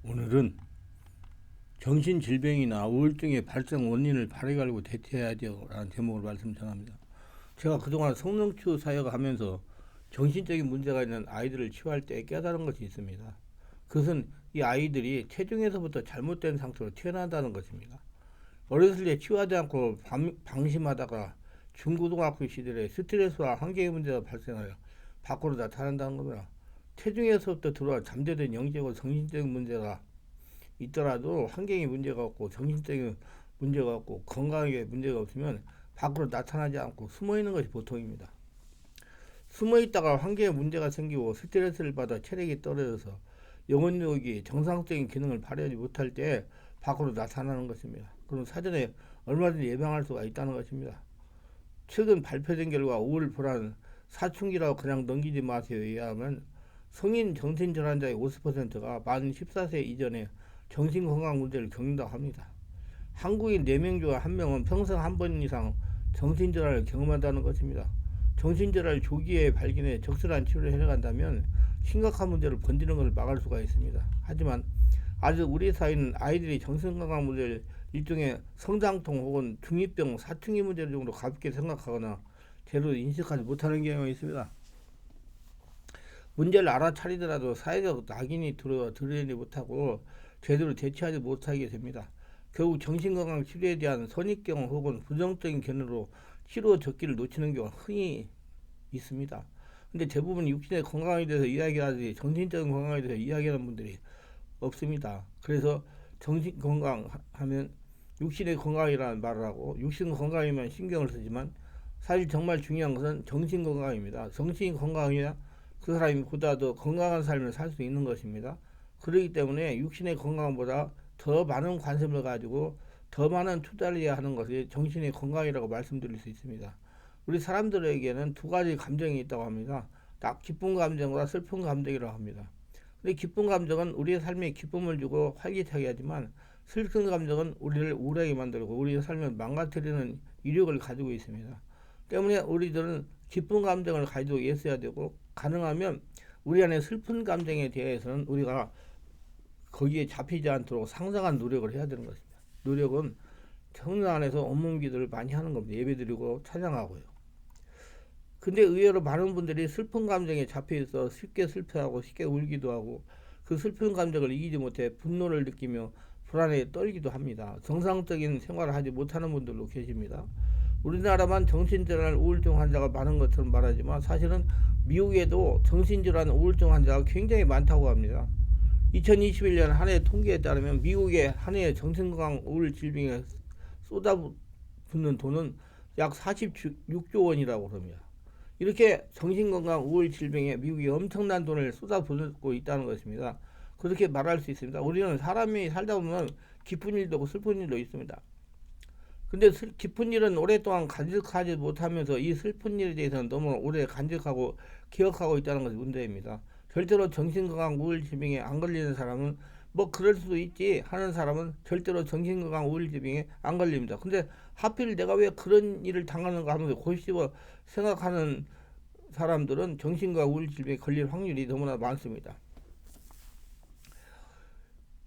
오늘은 정신질병이나 우울증의 발생 원인을 바로알고 대처해야죠 라는 제목으로 말씀 전합니다. 제가 그동안 성능치유 사역을 하면서 정신적인 문제가 있는 아이들을 치유할 때 깨달은 것이 있습니다. 그것은 이 아이들이 체중에서부터 잘못된 상태로 태어난다는 것입니다. 어렸을 때 치유하지 않고 방심하다가 중고등학교 시절에 스트레스와 환경의 문제가 발생하여 밖으로 나타난다는 겁니다. 체중에서부터 들어와 잠재된 영적이고 정신적인 문제가 있더라도 환경에 문제가 없고 정신적인 문제가 없고 건강에 문제가 없으면 밖으로 나타나지 않고 숨어 있는 것이 보통입니다. 숨어 있다가 환경에 문제가 생기고 스트레스를 받아 체력이 떨어져서 영혼력이 정상적인 기능을 발휘하지 못할 때 밖으로 나타나는 것입니다. 그럼 사전에 얼마든지 예방할 수가 있다는 것입니다. 최근 발표된 결과 우울, 불안, 사춘기라고 그냥 넘기지 마세요에 의하면 성인 정신질환자의 50%가 만 14세 이전에 정신건강 문제를 겪는다고 합니다. 한국인 4명 중 1명은 평생 한 번 이상 정신질환을 경험한다는 것입니다. 정신질환을 조기에 발견해 적절한 치료를 해나간다면 심각한 문제를 번지는 것을 막을 수가 있습니다. 하지만 아직 우리 사회는 아이들이 정신건강 문제를 일종의 성장통 혹은 중2병, 사춘기 문제 정도로 가볍게 생각하거나 제대로 인식하지 못하는 경우가 있습니다. 문제를 알아차리더라도 사회적 낙인이 드러내지 못하고 제대로 대처하지 못하게 됩니다. 결국 정신건강 치료에 대한 선입견 혹은 부정적인 견해로 치료 적기를 놓치는 경우가 흔히 있습니다. 근데 대부분 육신의 건강에 대해서 이야기하지 정신적인 건강에 대해서 이야기하는 분들이 없습니다. 그래서 정신건강 하면 육신의 건강이라는 말을 하고 육신 건강이면 신경을 쓰지만 사실 정말 중요한 것은 정신건강입니다. 정신건강이야 그 사람이 보다 더 건강한 삶을 살 수 있는 것입니다. 그렇기 때문에 육신의 건강보다 더 많은 관심을 가지고 더 많은 투자를 해야 하는 것이 정신의 건강이라고 말씀드릴 수 있습니다. 우리 사람들에게는 두 가지 감정이 있다고 합니다. 딱 기쁜 감정과 슬픈 감정이라고 합니다. 근데 기쁜 감정은 우리의 삶에 기쁨을 주고 활기차게 하지만 슬픈 감정은 우리를 우울하게 만들고 우리의 삶을 망가뜨리는 이력을 가지고 있습니다. 때문에 우리들은 기쁜 감정을 가지고 있어야 되고 가능하면 우리 안에 슬픈 감정에 대해서는 우리가 거기에 잡히지 않도록 상당한 노력을 해야 되는 것입니다. 노력은 성령 안에서 온몸 기도를 많이 하는 겁니다. 예배드리고 찬양하고요. 근데 의외로 많은 분들이 슬픈 감정에 잡혀있어 쉽게 슬퍼하고 쉽게 울기도 하고 그 슬픈 감정을 이기지 못해 분노를 느끼며 불안에 떨기도 합니다. 정상적인 생활을 하지 못하는 분들도 계십니다. 우리나라만 정신질환 우울증 환자가 많은 것처럼 말하지만 사실은 미국에도 정신질환 우울증 환자가 굉장히 많다고 합니다. 2021년 한 해 통계에 따르면 미국의 한 해 정신건강 우울 질병에 쏟아붓는 돈은 약 46조 원이라고 합니다. 이렇게 정신건강 우울 질병에 미국이 엄청난 돈을 쏟아붓고 있다는 것입니다. 그렇게 말할 수 있습니다. 우리는 사람이 살다 보면 기쁜 일도 있고 슬픈 일도 있습니다. 근데 기쁜 일은 오랫동안 간직하지 못하면서 이 슬픈 일에 대해서는 너무 오래 간직하고 기억하고 있다는 것이 문제입니다. 절대로 정신건강 우울 질병에 안 걸리는 사람은 뭐 그럴 수도 있지 하는 사람은 절대로 정신건강 우울 질병에 안 걸립니다. 근데 하필 내가 왜 그런 일을 당하는가 하면서 곱씹어 생각하는 사람들은 정신과 우울 질병에 걸릴 확률이 너무나 많습니다.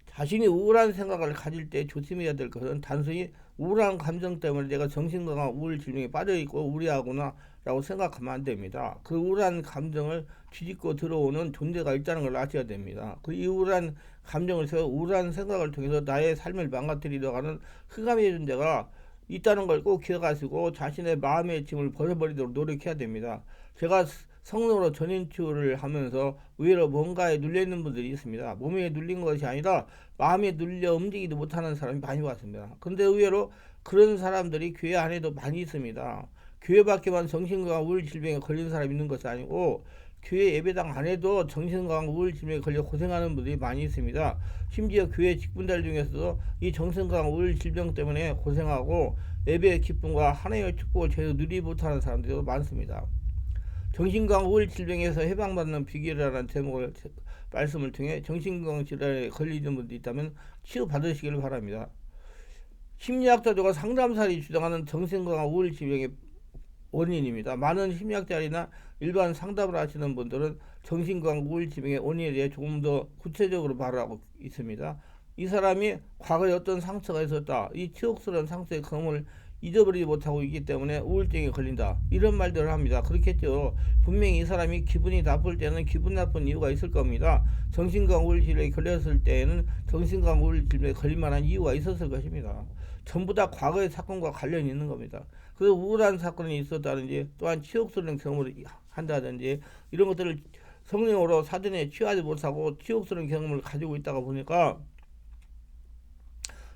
자신이 우울한 생각을 가질 때 조심해야 될 것은 단순히 우울한 감정 때문에 내가 정신건강 우울 질병에 빠져있고 우울하구나 라고 생각하면 안 됩니다. 그 우울한 감정을 뒤집고 들어오는 존재가 있다는 걸 아셔야 됩니다. 그 우울한 감정을 세워 우울한 생각을 통해서 나의 삶을 망가뜨리려고 하는 흑암의 존재가 있다는 걸 꼭 기억하시고 자신의 마음의 짐을 벗어버리도록 노력해야 됩니다. 제가 성령으로 전인치유를 하면서 의외로 뭔가에 눌려있는 분들이 있습니다. 몸에 눌린 것이 아니라 마음에 눌려 움직이지 못하는 사람이 많이 왔습니다. 근데 의외로 그런 사람들이 교회 안에도 많이 있습니다. 교회 밖에만 정신건강 우울 질병에 걸린 사람이 있는 것이 아니고 교회 예배당 안에도 정신건강 우울 질병에 걸려 고생하는 분들이 많이 있습니다. 심지어 교회 직분들 중에서도 이 정신건강 우울 질병 때문에 고생하고 예배의 기쁨과 하나님의 축복을 제대로 누리지 못하는 사람들도 많습니다. 정신건강 우울 질병에서 해방받는 비결이라는 제목을 말씀을 통해 정신건강 질환에 걸리는 분들이 있다면 치료받으시기를 바랍니다. 심리학자들과 상담사들이 주장하는 정신건강 우울 질병의 원인입니다. 많은 심리학자리나 일반 상담을 하시는 분들은 정신건강 우울증의 원인에 대해 조금 더 구체적으로 말하고 있습니다. 이 사람이 과거에 어떤 상처가 있었다. 이 치욕스러운 상처의 경험을 잊어버리지 못하고 있기 때문에 우울증에 걸린다. 이런 말들을 합니다. 그렇겠죠. 분명히 이 사람이 기분이 나쁠 때는 기분 나쁜 이유가 있을 겁니다. 정신건강 우울질에 걸렸을 때에는 정신건강 우울질에 걸릴 만한 이유가 있었을 것입니다. 전부 다 과거의 사건과 관련이 있는 겁니다. 그래서 우울한 사건이 있었다든지 또한 치욕스러운 경험을 한다든지 이런 것들을 성령으로 사전에 취하지 못하고 치욕스러운 경험을 가지고 있다가 보니까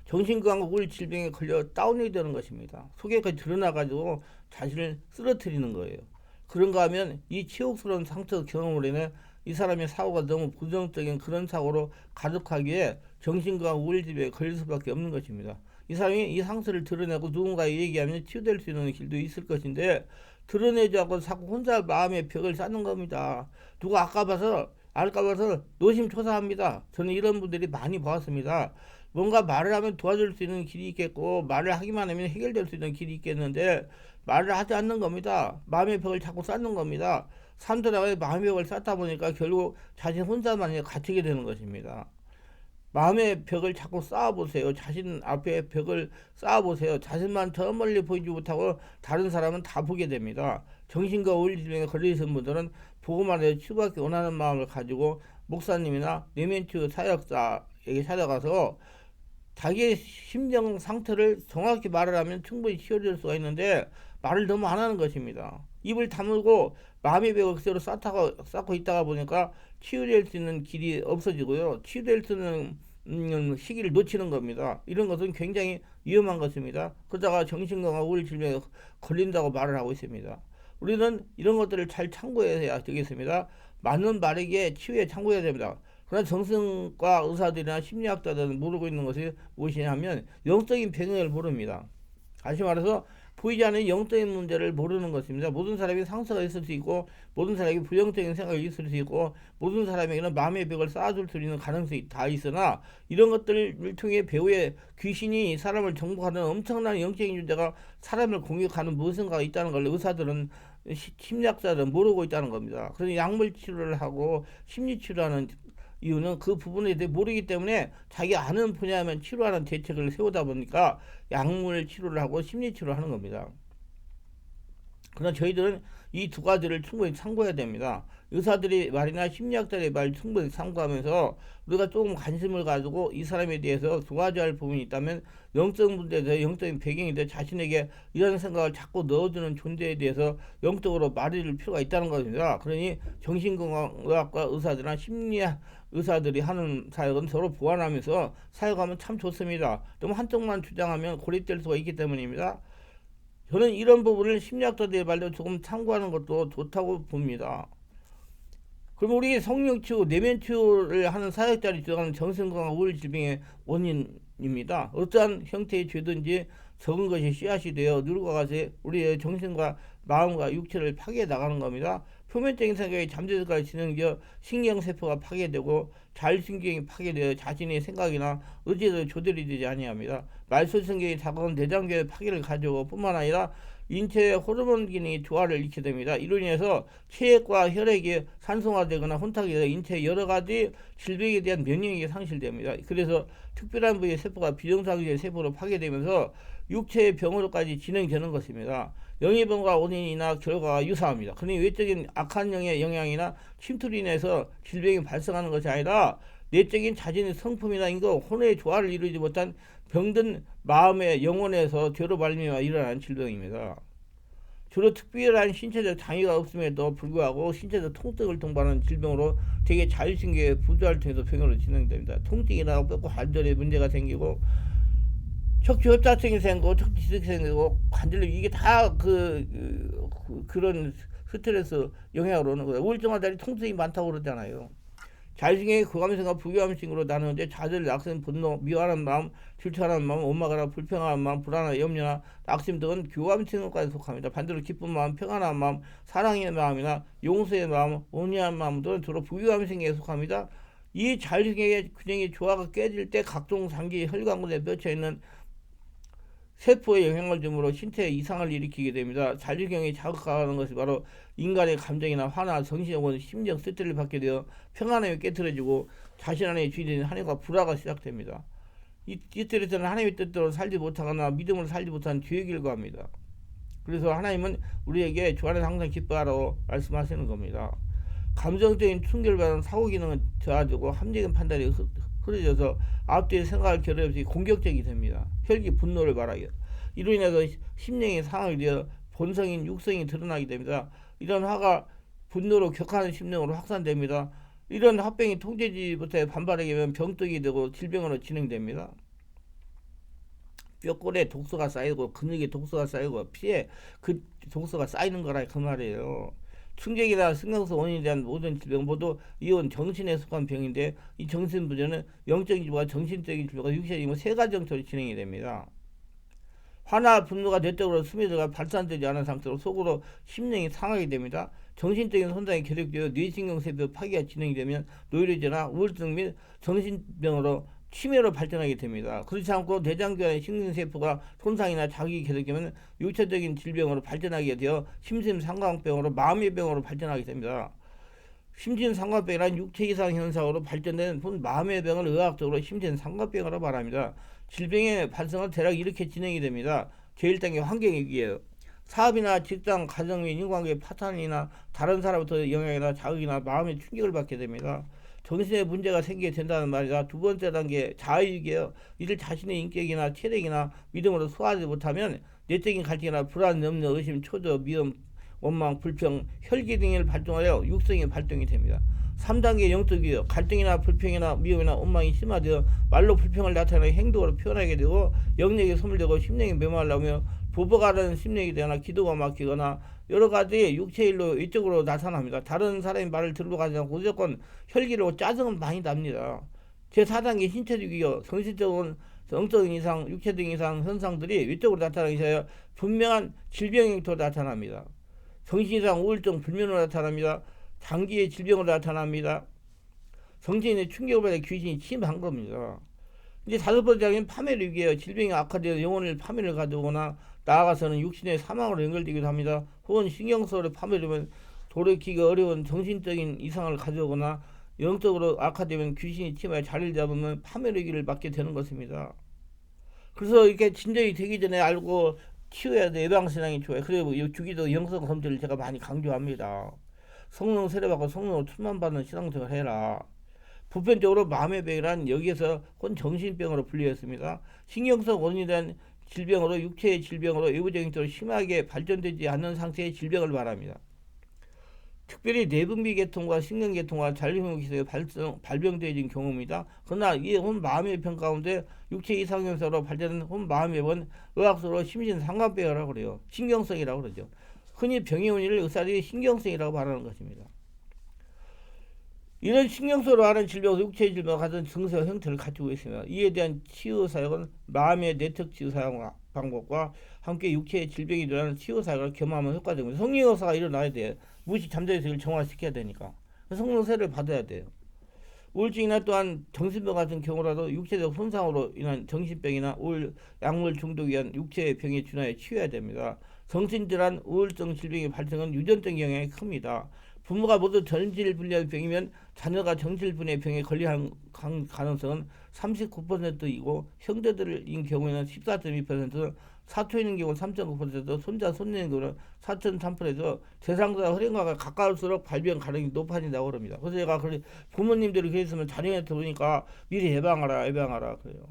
정신건강 우울 질병에 걸려 다운이 되는 것입니다. 속에까지 드러나가지고 자신을 쓰러뜨리는 거예요. 그런가 하면 이 치욕스러운 상처 경험으로 인해 이 사람의 사고가 너무 부정적인 그런 사고로 가득하기에 정신건강 우울 질병에 걸릴 수밖에 없는 것입니다. 이 사람이 이 상처를 드러내고 누군가에 얘기하면 치유될 수 있는 길도 있을 것인데 드러내지 않고 자꾸 혼자 마음의 벽을 쌓는 겁니다. 누가 알까봐서 노심초사합니다. 저는 이런 분들이 많이 봤습니다. 뭔가 말을 하면 도와줄 수 있는 길이 있겠고 말을 하기만 하면 해결될 수 있는 길이 있겠는데 말을 하지 않는 겁니다. 마음의 벽을 자꾸 쌓는 겁니다. 사람들하고 마음의 벽을 쌓다 보니까 결국 자신 혼자만 갇히게 되는 것입니다. 마음의 벽을 자꾸 쌓아보세요. 자신 앞에 벽을 쌓아보세요. 자신만 저 멀리 보이지 못하고 다른 사람은 다 보게 됩니다. 정신과 우울질병에 걸리신 분들은 보고만 해도 치유받기 원하는 마음을 가지고 목사님이나 내면치유 사역자에게 찾아가서 자기의 심정 상태를 정확히 말을 하면 충분히 치유될 수가 있는데 말을 너무 안 하는 것입니다. 입을 다물고 마음의 벽을 그대로 쌓고 있다가 보니까 치유될 수 있는 길이 없어지고요. 치유될 수 있는 시기를 놓치는 겁니다. 이런 것은 굉장히 위험한 것입니다. 그러다가 정신건강 우울 질병에 걸린다고 말을 하고 있습니다. 우리는 이런 것들을 잘 참고해야 되겠습니다. 맞는 말에게 치유에 참고해야 됩니다. 그러나 정신과 의사들이나 심리학자들은 모르고 있는 것이 무엇이냐면 영적인 배경을 모릅니다. 다시 말해서 보이지 않는 영적인 문제를 모르는 것입니다. 모든 사람이 상처가 있을 수 있고 모든 사람이 부정적인 생각이 있을 수 있고 모든 사람에게는 마음의 벽을 쌓아줄 수 있는 가능성이 다 있으나 이런 것들을 통해 배우의 귀신이 사람을 정복하는 엄청난 영적인 존재가 사람을 공격하는 무엇인가가 있다는 걸 의사들은 심리학자들은 모르고 있다는 겁니다. 그래서 약물 치료를 하고 심리 치료하는 이유는 그 부분에 대해 모르기 때문에 자기 아는 분야만 치료하는 대책을 세우다 보니까 약물 치료를 하고 심리 치료를 하는 겁니다. 그러나 저희들은 이 두 가지를 충분히 참고해야 됩니다. 의사들의 말이나 심리학자의 말 충분히 참고하면서 우리가 조금 관심을 가지고 이 사람에 대해서 도와줘야 할 부분이 있다면 영적 문제에 대해 영적인 배경에 대해 자신에게 이런 생각을 자꾸 넣어주는 존재에 대해서 영적으로 말해줄 필요가 있다는 것입니다. 그러니 정신건강의학과 의사들이나 심리학 의사들이 하는 사역은 서로 보완하면서 사역하면 참 좋습니다. 너무 한쪽만 주장하면 고립될 수가 있기 때문입니다. 저는 이런 부분을 심리학자들의 말도 조금 참고하는 것도 좋다고 봅니다. 그럼 우리 성령치유, 내면치유를 하는 사역자들이 주장하는 정신건강 우울 질병의 원인입니다. 어떠한 형태의 죄든지 적은 것이 씨앗이 되어 누르고 가서 우리의 정신과 마음과 육체를 파괴해 나가는 겁니다. 표면적인 생각이 잠재까지 진행되어 신경세포가 파괴되고 자율신경이 파괴되어 자신의 생각이나 의지에도 조절이 되지 아니합니다. 말소신경이 다가온 내장계의 파괴를 가져오고 뿐만 아니라 인체의 호르몬 기능이 조화를 잃게 됩니다. 이로 인해서 체액과 혈액이 산성화되거나 혼탁이 되어 인체의 여러 가지 질병에 대한 면역력이 상실됩니다. 그래서 특별한 부위의 세포가 비정상적인 세포로 파괴되면서 육체의 병으로까지 진행되는 것입니다. 영의 병과 원인이나 결과가 유사합니다. 그러니 외적인 악한 영의 영향이나 침투로 인해서 질병이 발생하는 것이 아니라 내적인 자신의 성품이나 인거, 혼의 조화를 이루지 못한 병든 마음의 영혼에서 죄로 발미와 일어나는 질병입니다. 주로 특별한 신체적 장애가 없음에도 불구하고 신체적 통증을 동반하는 질병으로 되게 자율신경의 부조화를 통해서 병으로 진행됩니다. 통증이 나고 뼈고 관절에 문제가 생기고 척추 협착증이 생기고 척추 지식이 생기고 관절로 이게 다 그런 스트레스 영향으로 오는 거예요. 우울증환자들이 통증이 많다고 그러잖아요. 자율신경이 교감신과 부교감신으로 나누는데 좌절, 낙심, 분노, 미워하는 마음, 질투하는 마음, 원망하나 불평하는 마음, 불안하나 염려나 낙심 등은 교감신과에 속합니다. 반대로 기쁜 마음, 평안한 마음, 사랑의 마음이나 용서의 마음, 온유한 마음 등은 주로 부교감신경에 속합니다. 이 자율신경의 균형이 조화가 깨질 때 각종 장기 혈관군에 맺혀 있는 세포에 영향을 주므로 신체에 이상을 일으키게 됩니다. 자율경이 자극하는 것이 바로 인간의 감정이나 화나 정신 혹은 심정 스트레스를 받게 되어 평안함이 깨트려지고 자신 안에 주인된 한해가 불화가 시작됩니다. 이때에서는 하나님의 뜻대로 살지 못하거나 믿음으로 살지 못한 죄의 길과 합니다. 그래서 하나님은 우리에게 주 안에서 항상 기뻐하라고 말씀하시는 겁니다. 감정적인 충격을 받은 사고 기능은 저하되고 합리적인 판단이 흐려져서 앞뒤의 생각을 결여 없이 공격적이 됩니다. 혈기 분노를 발하여 이로 인해서 심령이 상하게 되어 본성인 육성이 드러나게 됩니다. 이런 화가 분노로 격하는 심령으로 확산됩니다. 이런 합병이 통제지 못해 반발하게 되면 병떡이 되고 질병으로 진행됩니다. 뼈골에 독소가 쌓이고 근육에 독소가 쌓이고 피에 그 독소가 쌓이는 거라 그 말이에요. 충격이나 신경성 원인에 대한 모든 질병 모두 이온 정신에 속한 병인데 이 정신분열은 영적인 질병과 정신적인 질병과 육체적인 질병 세 가지 형태로 진행이 됩니다. 화나 분노가 뇌쪽으로 스며들어가 발산되지 않은 상태로 속으로 심령이 상하게 됩니다. 정신적인 손상이 계속되어 뇌신경세포 파괴가 진행이 되면 노이로제나 우울증 및 정신병으로 치매로 발전하게 됩니다. 그렇지 않고 내장기관의 신경세포가 손상이나 자극이 계속되면 육체적인 질병으로 발전하게 되어 심신상관병으로 마음의 병으로 발전하게 됩니다. 심신상관병이란 육체 이상 현상으로 발전된 마음의 병을 의학적으로 심신상관병으로 말합니다. 질병의 발생은 대략 이렇게 진행이 됩니다. 제1단계 환경위기예요. 사업이나 직장, 가정 및 인간관계 파탄이나 다른 사람부터 영향이나 자극이나 마음의 충격을 받게 됩니다. 정신에 문제가 생기게 된다는 말이다. 두 번째 단계 자의위기예요. 이들 자신의 인격이나 체력이나 믿음으로 소화하지 못하면 내적인 갈등이나 불안, 염려, 의심, 초조, 미움, 원망, 불평, 혈기 등을 발동하여 육성이 발동이 됩니다. 3단계 영적이요. 갈등이나 불평이나 미움이나 원망이 심화되어 말로 불평을 나타내는 행동으로 표현하게 되고 영역이 소멸되고 심령이 메말라며 보복하는 심령이 되거나 기도가 막히거나 여러 가지 육체일로 이쪽으로 나타납니다. 다른 사람의 말을 들고 가지 않고 무조건 혈기로 짜증은 많이 납니다. 제4단계 신체적이요. 정신적인 영적인 이상, 육체적인 이상 현상들이 위쪽으로 나타나기 시작하여 분명한 질병 형태로 나타납니다. 정신이상 우울증 불면으로 나타납니다. 장기의 질병으로 나타납니다. 정신의 충격을 받아 귀신이 침입한 겁니다. 이제 다섯 번째 장애는 파멸위기예요. 질병이 악화되어 영혼을 파멸을 가져오거나 나아가서는 육신의 사망으로 연결되기도 합니다. 혹은 신경소로 파멸되면 돌이키기 어려운 정신적인 이상을 가져오거나 영적으로 악화되면 귀신이 침입해 자리를 잡으면 파멸위기를 맞게 되는 것입니다. 그래서 이렇게 진정이 되기 전에 알고 치유해야 돼. 예방신앙이 좋아요. 그리고 주기도 영성 검진을 제가 많이 강조합니다. 성령 세례받고 성령으로 충만받는 신앙생활을 해라. 보편적으로 마음의 병이란 여기에서 혼 정신병으로 분류했습니다. 신경성 원인에 대한 질병으로 육체의 질병으로 외부적인 쪽으로 심하게 발전되지 않는 상태의 질병을 말합니다. 특별히 내분비 계통과 신경계통과 잔류형기세에 발병되어진 경우입니다. 그러나 이 혼 마음의 병 가운데 육체 이상현상으로 발전된 혼 마음의 병은 의학적으로 심신상관병이라고 그래요. 신경성이라고 그러죠. 흔히 병의 원인을 의사들이 신경성이라고 말하는 것입니다. 이런 신경소로 하는 질병은 육체의 질병과 같은 증세와 형태를 가지고 있습니다. 이에 대한 치유 사역은 마음의 내적 치유 사용 방법과 함께 육체의 질병이 일어나는 치유 사역을 겸하면 효과적입니다. 성령의사가 일어나야 돼요. 무시 잠자리에서 이걸 정화시켜야 되니까. 성령세를 받아야 돼요. 우울증이나 또한 정신병 같은 경우라도 육체적 손상으로 인한 정신병이나 약물 중독에 의한 육체의 병에 준하여 치유해야 됩니다. 정신질환, 우울증 질병의 발생은 유전적 영향이 큽니다. 부모가 모두 전질분리의 병이면 자녀가 정질분리의 병에 걸릴 가능성은 39%이고 형제들인 경우에는 14.2%, 사촌인 경우는 3.9%, 손자, 손녀인 경우는 4.3%에서 세상보다 흐린과가 가까울수록 발병 가능성이 높아진다고 합니다. 그래서 제가 부모님들이 그랬으면 자녀한테 오니까 미리 예방하라 그래요.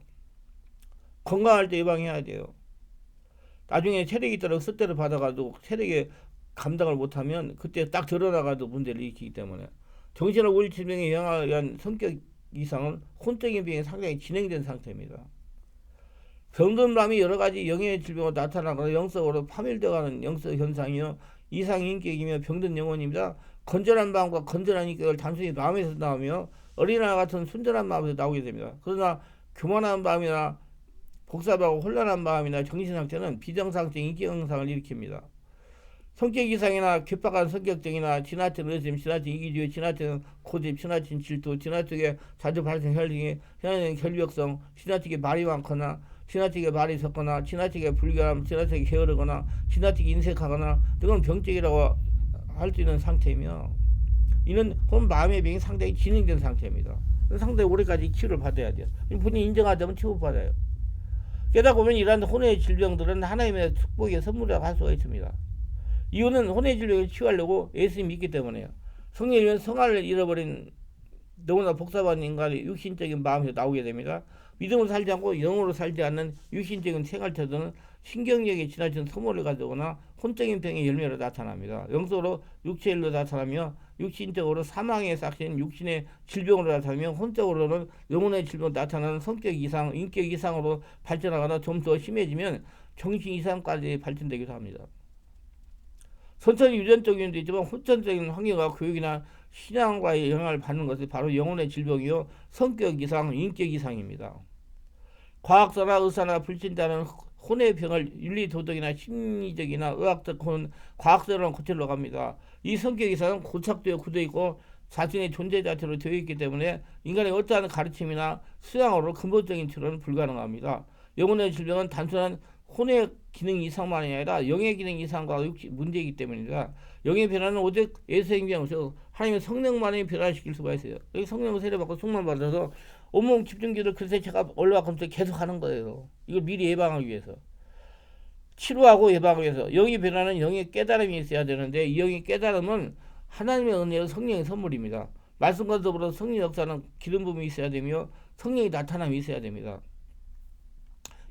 건강할 때 예방해야 돼요. 나중에 체력이 있도록 스트레스 받아가지고 체력에 감당을 못하면 그때 딱 드러나가도 문제를 일으키기 때문에 정신을 우울 질병에 영향한 성격 이상은 혼적인 병이 상당히 진행된 상태입니다. 병든 밤이 여러 가지 영의 질병으로 나타나거나 영적으로 파멸되어가는 영적 현상이요 이상 인격이며 병든 영혼입니다. 건전한 마음과 건전한 인격을 단순히 마음에서 나오며 어린아이 같은 순전한 마음에서 나오게 됩니다. 그러나 교만한 마음이나 복잡하고 혼란한 마음이나 정신 상태는 비정상적 인격 현상을 일으킵니다. 성격 이상이나 괴팍한 성격증이나 지나친 의심, 지나친 이기주의, 지나친 고집, 지나친 질투, 지나치게 자주 발생 혈등이 현행 결벽성, 지나치게 말이 많거나 지나치게 말이 섞거나 지나치게 불교하면 지나치게 게으르거나 지나치게 인색하거나 이건 병적이라고 할 수 있는 상태이며 이는 혼 마음의 병이 상당히 진행된 상태입니다. 상당히 오래까지 치료를 받아야 돼요. 본인이 인정하자면 치료받아요. 게다가 보면 이러한 혼의 질병들은 하나님의 축복의 선물이라고 할 수가 있습니다. 이유는 혼의 질병을 치유하려고 예수님이 믿기 때문에요. 성령이면 성화를 잃어버린 너무나 복잡한 인간의 육신적인 마음에서 나오게 됩니다. 믿음으로 살지 않고 영으로 살지 않는 육신적인 생활태도는 신경력에 지나친 소모를 가져오거나 혼적인 병의 열매로 나타납니다. 영적으로 육체의 일로 나타나며 육신적으로 사망의 싹신 육신의 질병으로 나타나며 혼적으로는 영혼의 질병으로 나타나는 성격 이상, 인격 이상으로 발전하거나 좀 더 심해지면 정신 이상까지 발전되기도 합니다. 선천이 유전적인 면도 있지만 후천적인 환경과 교육이나 신앙과의 영향을 받는 것이 바로 영혼의 질병이요 성격 이상, 인격 이상입니다. 과학사나 의사나 불신자는 혼의 병을 윤리도덕이나 심리적이나 의학적 혹은 과학적으로 고치려고 합니다. 이 성격 이상은 고착되어 굳어있고 자신의 존재 자체로 되어 있기 때문에 인간의 어떠한 가르침이나 수양으로 근본적인 치료는 불가능합니다. 영혼의 질병은 단순한 혼의 기능 이상만이 아니라 영의 기능 이상과 문제이기 때문입니다. 영의 변화는 오직 예수의 행위하면서 하나님의 성령만이 변화시킬 수가 있어요. 여기 성령을 세례받고 충만 받아서 온몸 집중기를 그래서 제가 올라가면서 계속 하는 거예요. 이걸 미리 예방하기 위해서. 치료하고 예방하기 위해서. 영의 변화는 영의 깨달음이 있어야 되는데 이 영의 깨달음은 하나님의 은혜와 성령의 선물입니다. 말씀과 더불어 성령 역사는 기름 부음이 있어야 되며 성령의 나타남이 있어야 됩니다.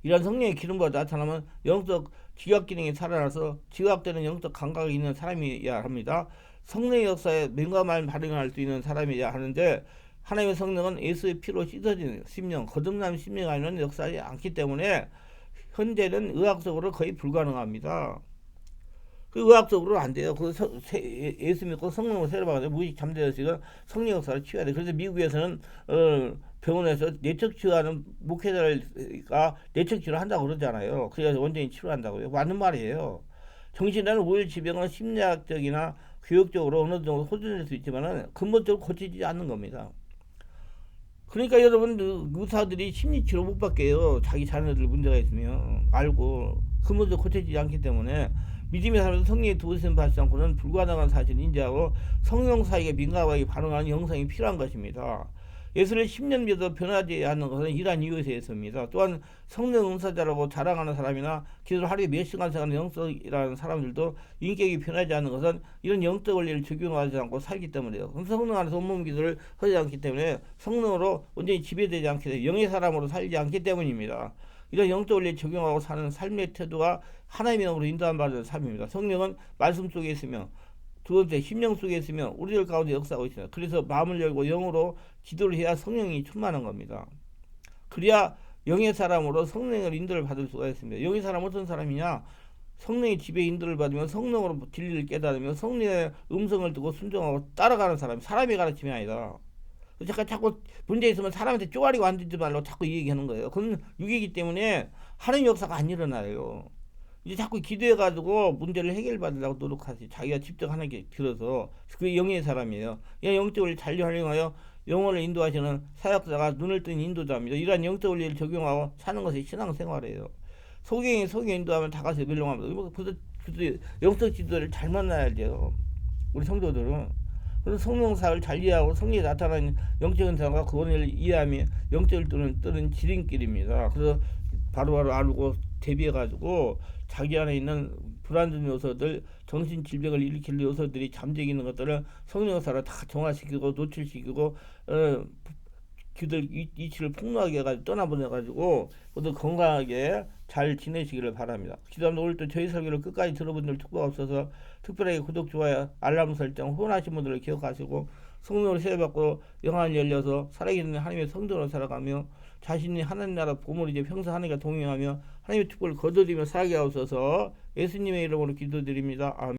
이런 성령의 기름과 나타나면 영적 지각 기능이 살아나서 지각되는 영적 감각이 있는 사람이어야 합니다. 성령의 역사에 민감한 반응을 수 있는 사람이어야 하는데 하나님의 성령은 예수의 피로 씻어진 심령, 거듭난 심령이 아니면 역사하지 않기 때문에 현재는 의학적으로 거의 불가능합니다. 그 의학적으로 안 돼요. 예수 믿고 성령을 세례받아서 무의식 잠재의식은 성령 역사를 취해야 돼. 그래서 미국에서는 병원에서 내적 치료하는 목회자가 내적 치료를 한다고 그러잖아요. 그래서 원전히 치료한다고요. 맞는 말이에요. 정신이라는 우열 질병은 심리학적이나 교육적으로 어느 정도 호전될 수 있지만은 근본적으로 고치지 않는 겁니다. 그러니까 여러분 의사들이 심리치료 못 받게요. 자기 자녀들 문제가 있으면 알고 근본적으로 고쳐지지 않기 때문에 믿음의 사람에서 성령의 도우심 받지 않고는 불가능한 사실을 인지하고 성령 사에게 민감하게 반응하는 영성이 필요한 것입니다. 예수를 10년 믿어 변하지 않는 것은 이러한 이유에서입니다. 또한 성령 응사자라고 자랑하는 사람이나 기도를 하루에 몇 시간씩 하는 영적이라는 사람들도 인격이 변하지 않는 것은 이런 영적 원리를 적용하지 않고 살기 때문이에요. 성령 안에서 온몸 기도를 하지 않기 때문에 성령으로 온전히 지배되지 않게 돼요. 영의 사람으로 살지 않기 때문입니다. 이런 영적 원리를 적용하고 사는 삶의 태도가 하나님의 영으로 인도받는 삶입니다. 성령은 말씀 속에 있으며 두 번째 심령 속에 있으며 우리들 가운데 역사하고 있습니다. 그래서 마음을 열고 영으로 기도를 해야 성령이 충만한 겁니다. 그래야 영의 사람으로 성령의 인도를 받을 수가 있습니다. 영의 사람 어떤 사람이냐? 성령의 지배 인도를 받으며 성령으로 진리를 깨달으며 성령의 음성을 듣고 순종하고 따라가는 사람, 사람의 가르침이 아니다. 자꾸 문제 있으면 사람한테 쪼가리고 앉지 말라고 자꾸 이 얘기하는 거예요. 그건 육이기 때문에 하나님 역사가 안 일어나요. 이제 자꾸 기도해가지고 문제를 해결받으려고 노력하지. 자기가 직접 하는 게 들어서 그게 영의 사람이에요. 영적 원리를 잘 활용하여 영혼을 인도하시는 사역자가 눈을 뜬 인도자입니다. 이러한 영적 원리를 적용하고 사는 것이 신앙생활이에요. 소경이 인도하면 다 같이 멸망합니다. 그래서 영적 지도를 잘 만나야 돼요. 우리 성도들은. 그래서 성령사를 잘 이해하고 성령이 나타나는 영적 현상과 그 원리를 이해하며 영적을 뜨는 지름길입니다. 그래서 바로바로 알고 대비해가지고 자기 안에 있는 불안전 요소들, 정신 질병을 일으킬 요소들이 잠재기 있는 것들을 성령사로 다 정화시키고 노출시키고 그들 이치를 폭로하게 해가지고 떠나보내가지고 모두 건강하게 잘 지내시기를 바랍니다. 기도합니다. 오늘도 저희 설교를 끝까지 들어본 줄 특보가 없어서 특별하게 구독, 좋아요, 알람 설정, 후원하신 분들을 기억하시고 성령으로 세례받고 영안이 열려서 살아있는 하나님의 성도로 살아가며 자신이 하나님 나라 보물을 이제 평생 하나님과 동행하며 하나님의 특권을 거두리며 살게 하옵소서. 예수님의 이름으로 기도드립니다. 아멘.